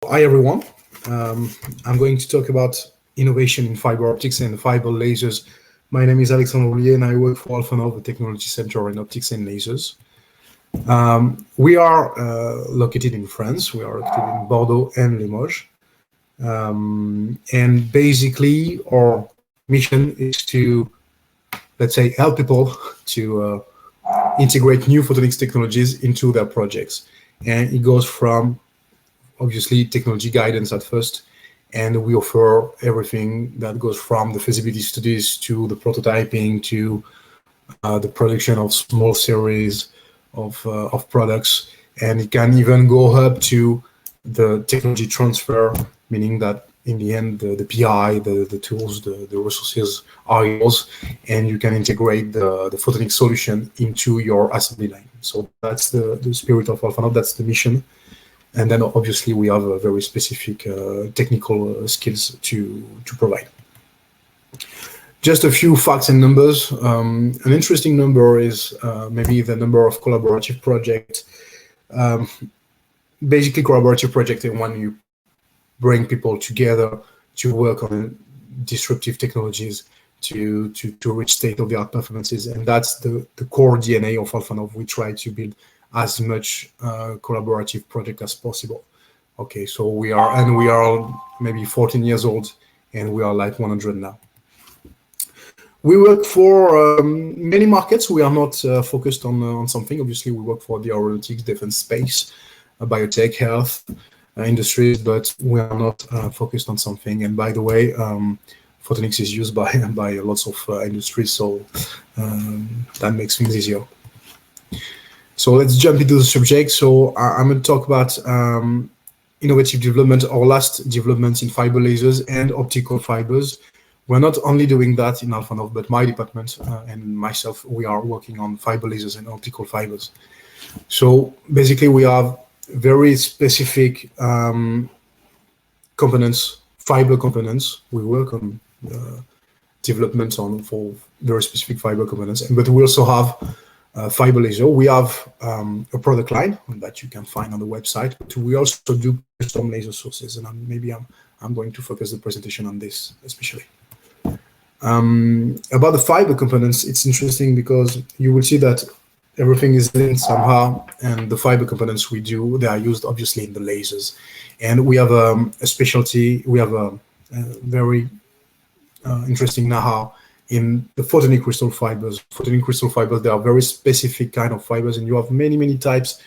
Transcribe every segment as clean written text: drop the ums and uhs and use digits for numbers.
Hi everyone. I'm going to talk about innovation in fiber optics and fiber lasers. My name is Alexandre Roulier and I work for ALPHANOV, a technology center in optics and lasers. We are located in France. We are located in Bordeaux and Limoges. And basically our mission is to, let's say, help people to integrate new photonics technologies into their projects. And it goes from obviously technology guidance at first, and we offer everything that goes from the feasibility studies to the prototyping to the production of small series of products, and it can even go up to the technology transfer, meaning that in the end the PI, the tools, the resources are yours, and you can integrate the photonic solution into your assembly line. So that's the spirit of ALPHANOV, that's the mission. And then obviously we have a very specific technical skills to provide. Just a few facts and numbers. An interesting number is maybe the number of collaborative projects. Basically collaborative project is when you bring people together to work on disruptive technologies to reach state-of-the-art performances. And that's the core DNA of ALPHANOV. We try to build as much collaborative project as possible. Okay, so we are maybe 14 years old, and we are like 100 now. We work for many markets. We are not focused on something. Obviously, we work for the aeronautics, defense, space, biotech, health industries, but we are not focused on something. And by the way, photonics is used by lots of industries, so that makes things easier. So let's jump into the subject. So I'm going to talk about innovative development or last developments in fiber lasers and optical fibers. We're not only doing that in ALPHANOV, but my department and myself, we are working on fiber lasers and optical fibers. So basically we have very specific components, fiber components. We work on development for very specific fiber components, but we also have fiber laser. We have a product line that you can find on the website, but we also do custom laser sources, and maybe I'm going to focus the presentation on this especially. About the fiber components, it's interesting because you will see that everything is linked somehow, and the fiber components we do, they are used obviously in the lasers. And we have a specialty, we have a very interesting know-how in the photonic crystal fibers. Photonic crystal fibers, they are very specific kind of fibers, and you have many types.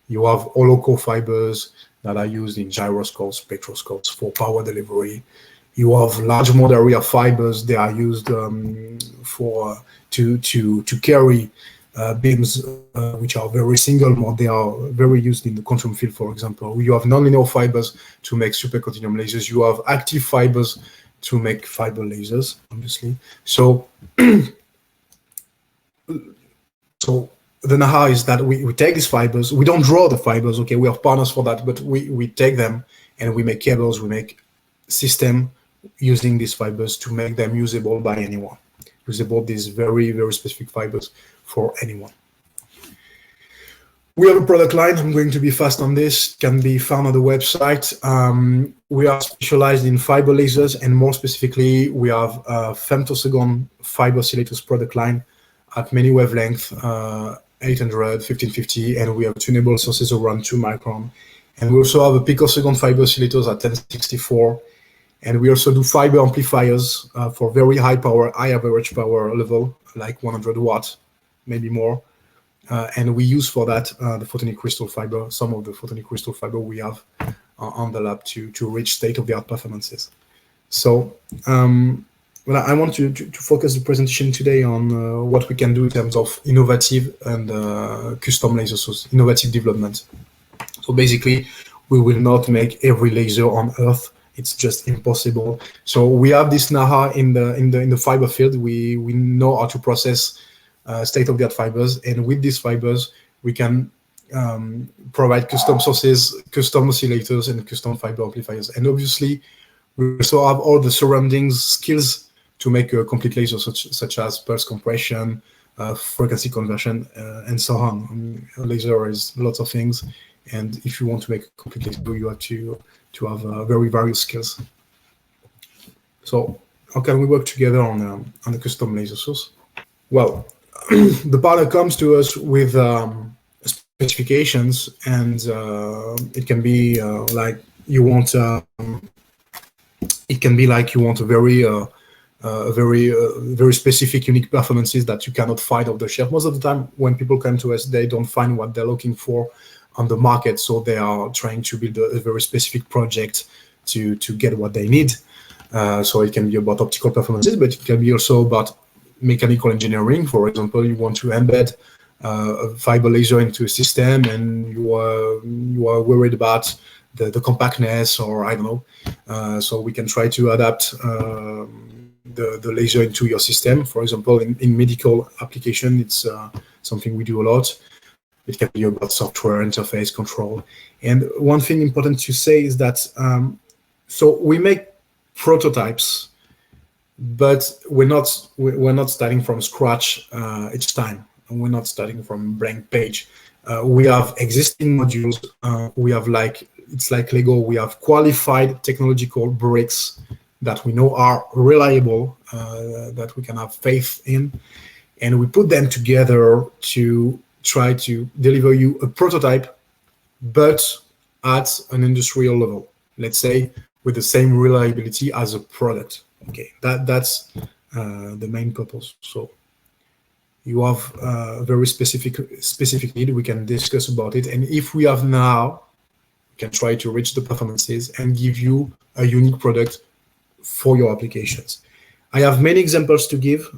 You have hollow core fibers that are used in gyroscopes, spectroscopes for power delivery. You have large mode area fibers. They are used to carry beams which are very single mode. They are very used in the quantum field, for example. You have nonlinear fibers to make supercontinuum lasers. You have active fibers to make fiber lasers, obviously. So, so the know-how is that we take these fibers, we don't draw the fibers, okay, we have partners for that, but we take them and we make cables, we make system using these fibers to make them usable by anyone. Usable, these very specific fibers for anyone. We have a product line. I'm going to be fast on this. It can be found on the website. We are specialized in fiber lasers, and more specifically, we have a femtosecond fiber oscillators product line at many wavelength, 800, 1550, and we have tunable sources around 2 micron. And we also have a picosecond fiber oscillators at 1064. And we also do fiber amplifiers for very high power, high average power level, like 100 watts, maybe more. And we use for that the photonic crystal fiber, some of the photonic crystal fiber we have on the lab to reach state-of-the-art performances. So well, I want to focus the presentation today on what we can do in terms of innovative and custom laser source, innovative development. So basically, we will not make every laser on Earth. It's just impossible. So we have this know-how in the fiber field. We know how to process state-of-the-art fibers, and with these fibers we can provide custom sources, custom oscillators, and custom fiber amplifiers. And obviously we also have all the surroundings skills to make a complete laser, such as pulse compression, frequency conversion, and so on. I mean, a laser is lots of things, and if you want to make a complete laser, you have to to have very various skills. So how can we work together on the custom laser source? Well, the partner comes to us with specifications, and it can be like you want. It can be like you want a very specific, unique performances that you cannot find off the shelf. Most of the time, when people come to us, they don't find what they're looking for on the market, so they are trying to build a very specific project to get what they need. So it can be about optical performances, but it can be also about mechanical engineering. For example, you want to embed a fiber laser into a system, and you are worried about the compactness, or I don't know. So we can try to adapt the laser into your system. For example, in medical application, it's something we do a lot. It can be about software interface control. And one thing important to say is that so we make prototypes, but we're not starting from scratch each time. We're not starting from blank page. We have existing modules. We have it's like Lego. We have qualified technological bricks that we know are reliable, that we can have faith in, and we put them together to try to deliver you a prototype, but at an industrial level. Let's say with the same reliability as a product. Okay, that's the main purpose. So you have a very specific need. We can discuss about it, and if we have now, we can try to reach the performances and give you a unique product for your applications. I have many examples to give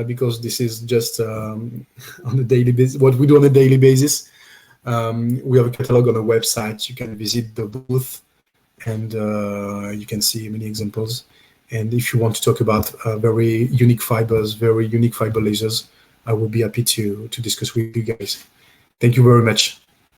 because this is just on a daily basis, what we do on a daily basis. We have a catalog on a website. You can visit the booth, and you can see many examples. And if you want to talk about very unique fibers, very unique fiber lasers, I will be happy to discuss with you guys. Thank you very much.